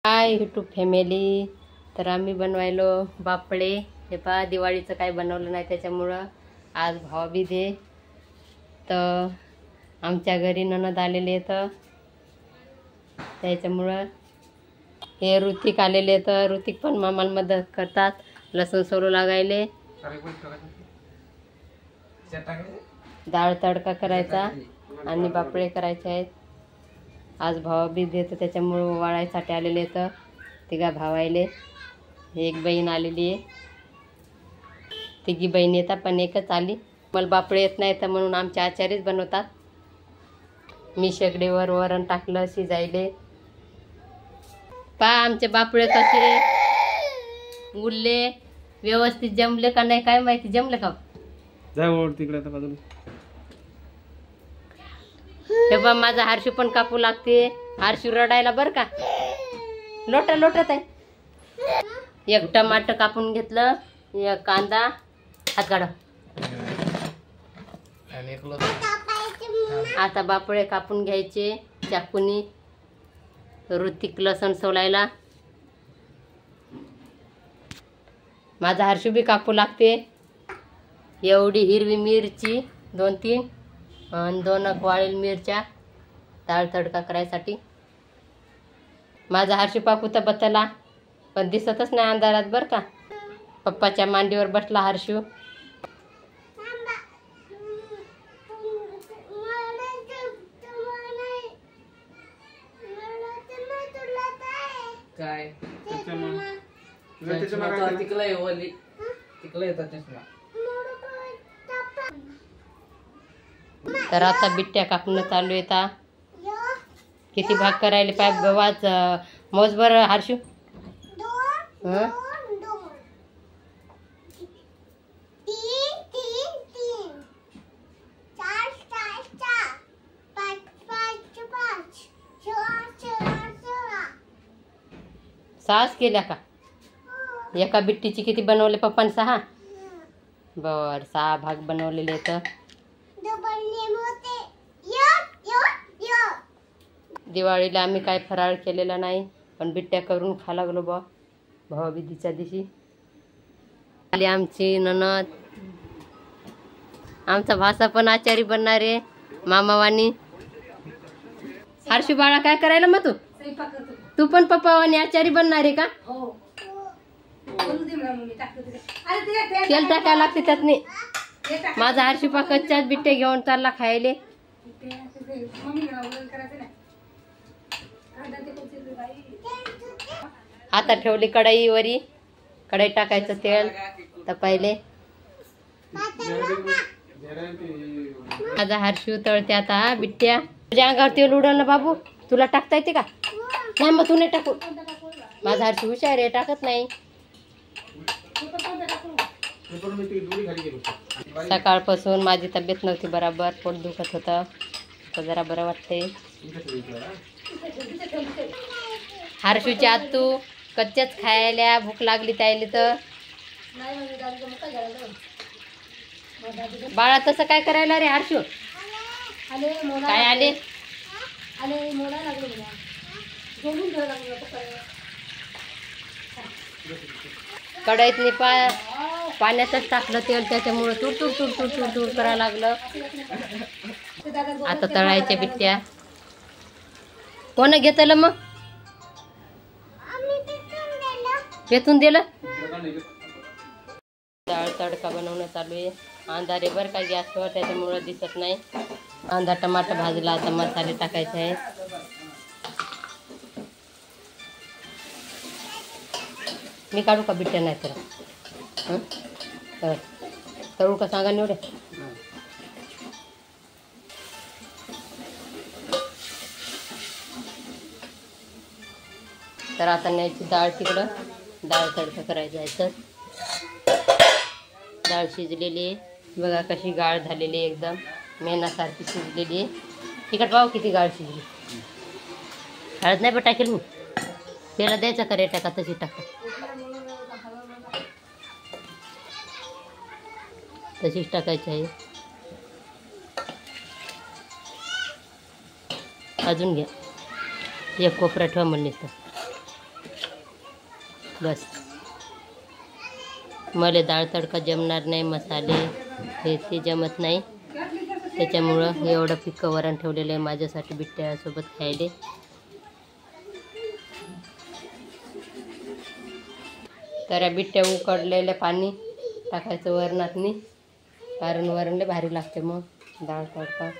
Hi YouTube family. तर आम्ही बनवायलो बापडे. हे पहा, दिवाळीचं काय बनवलं नाही त्याच्यामुळं आज भाऊबीज आहे. तर आमच्या घरी नणद आलेले आहेत त्याच्यामुळं हे ऋतिक आलेले आहेत. ऋतिक पण मामाला मदत करतात, लसूण सोलू लागायले, डाळ तडका करायचा आणि बापडे करायचे आहेत. आज भाऊबीज देतं त्याच्यामुळं वाळायसाठी आलेले आहेत तिघा भावायले. एक बहीण आलेली आहे, तिघी बहीण येतात पण एकच आली. मला बापडे येत नाही तर म्हणून आमचे आचार्यच बनवतात. मी शेगडीवर वरण टाकलं शिजायले. पहा आमचे बापडे कसे उरले, व्यवस्थित जमले का नाही काय माहिती. जमले का तिकडे बाजूला. हे बा माझा हर्षू पण कापू लागते. हर्षू रडायला बरं का, लोटत आहे. एक टमाटर कापून घेतलं, एक कांदा, हात काढा. आता बापडे कापून घ्यायचे चाकूनी. ऋतिक लसण सोलायला. माझा हर्षू बी कापू लागते. एवढी हिरवी मिरची 2-3 आणि 2 वाळेल मिरच्या डाळ तडका करायसाठी. माझा हर्षू पाकू तर बतला पण दिसतच नाही अंधारात बरं का. पप्पाच्या मांडीवर बसला हर्षू. काय तर आता बिट्ट्या कापणं चालू येतात. किती भाग करायला पाय वाच मोजभर हर्षू. सास केल्या का? एका बिट्टीची किती बनवले पप्पाने? 6. बर 6 भाग बनवलेले आहेत. दिवाळीला आम्ही काय फराळ केलेला नाही पण बिट्ट्या करून खा लागलो बा भाऊबीजीच्या दिवशी. आली आमची ननद. आमचा भासा पण आचारी बनणार आहे मामावानी. हर्षू बाळा काय करायला मग तू पण पप्पावानी आचारी बनणार आहे का? तेल टाकायला लागते त्यात नाही. माझा हर्षू पा कच्च्याच बिट्टे घेऊन चालला खायले. आता ठेवली कढईवरी. कढई टाकायचं तेल तपायले. माझा हर्षू तळते आता बिट्ट्या. तुझ्या अंगावर तेल उडल ना बाबू, तुला टाकता येते का? नाही मग तू नाही टाकू. माझा हर्षू हुशार आहे, टाकत नाही. सकाळपासून माझी तब्येत नव्हती बराबर, पोट दुखत होतं. तर जरा बरं वाटते. हर्षूची आतू कच्च्याच खायला भूक लागली त्याला तर. बाळा तसं काय करायला रे हर्षू? काय आले? कढईत पाण्यातच टाकलं तेल, त्याच्यामुळं तुड करायला लागलं. आता तळायच्या बिट्ट्या. कोण घेतलं मग? पेतून दिलं. डाळ तडका बनवणं चालू आहे. अंधारे बरं का गॅसवर, त्याच्यामुळं दिसत नाही. कांदा टमाटर भाजला. आता मसाले टाकायचे आहे. मी काढू का बिट्ट्या? नाही तर तळू का सांगा निवडे. तर आता न्यायची डाळ तिकडं. डाळ तडका करायचा आहे. तर डाळ शिजलेली आहे बघा, कशी गाळ झालेली आहे, एकदम मेनासारखी शिजलेली आहे. तिखट पाहू किती गाळ शिजली. हळद नाही पण टाकेल मी. त्याला द्यायचा का रेटा का? तशी टाका, तशीच टाकायची आहे. अजून घ्या. एक कोपरा ठेवा म्हणले तर. बस. मला डाळ तडका जमणार नाही, मसाले हे ते जमत नाही, त्याच्यामुळं एवढं फिक्कं वरण ठेवलेलं आहे माझ्यासाठी बिट्ट्यासोबत खायले. तर या बिट्ट्या उकडलेलं पाणी टाकायचं वरणातनी, कारण वरण लय भारी लागते मग डाळ तडका.